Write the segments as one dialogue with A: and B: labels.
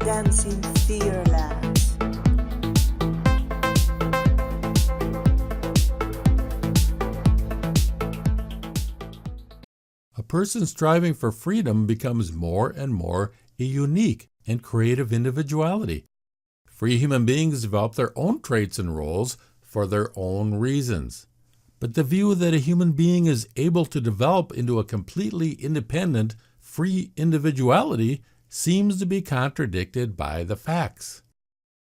A: dancing fearless.
B: A person striving for freedom becomes more and more a unique and creative individuality. Free human beings develop their own traits and roles for their own reasons. But the view that a human being is able to develop into a completely independent, free individuality seems to be contradicted by the facts.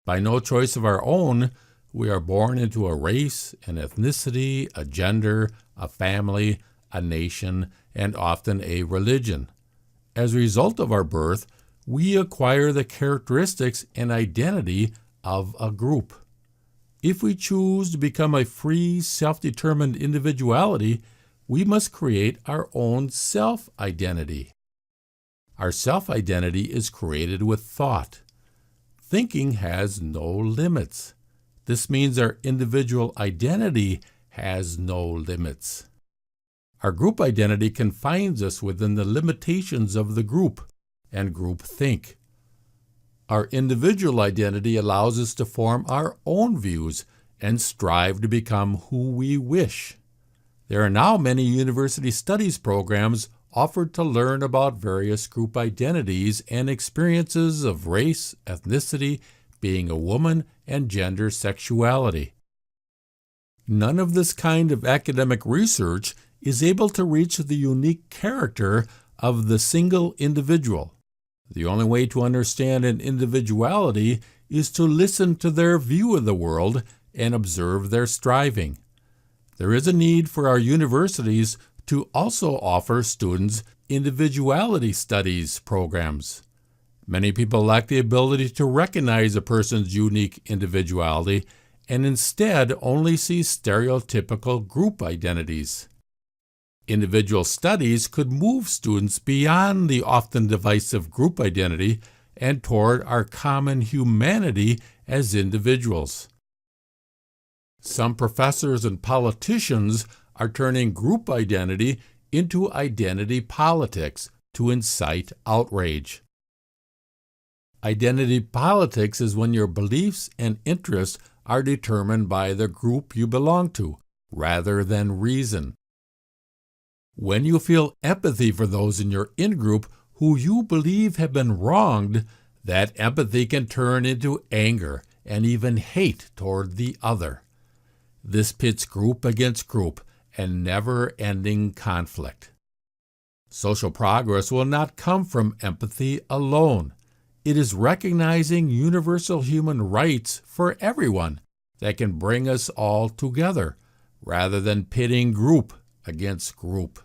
B: By no choice of our own, we are born into a race, an ethnicity, a gender, a family, a nation, and often a religion. As a result of our birth, we acquire the characteristics and identity of a group. If we choose to become a free, self-determined individuality, we must create our own self-identity. Our self-identity is created with thought. Thinking has no limits. This means our individual identity has no limits. Our group identity confines us within the limitations of the group and groupthink. Our individual identity allows us to form our own views and strive to become who we wish. There are now many university studies programs offered to learn about various group identities and experiences of race, ethnicity, being a woman, and gender sexuality. None of this kind of academic research is able to reach the unique character of the single individual. The only way to understand an individuality is to listen to their view of the world and observe their striving. There is a need for our universities to also offer students individuality studies programs. Many people lack the ability to recognize a person's unique individuality and instead only see stereotypical group identities. Individual studies could move students beyond the often divisive group identity and toward our common humanity as individuals. Some professors and politicians are turning group identity into identity politics to incite outrage. Identity politics is when your beliefs and interests are determined by the group you belong to, rather than reason. When you feel empathy for those in your in-group who you believe have been wronged, that empathy can turn into anger and even hate toward the other. This pits group against group and never-ending conflict. Social progress will not come from empathy alone. It is recognizing universal human rights for everyone that can bring us all together, rather than pitting group against group.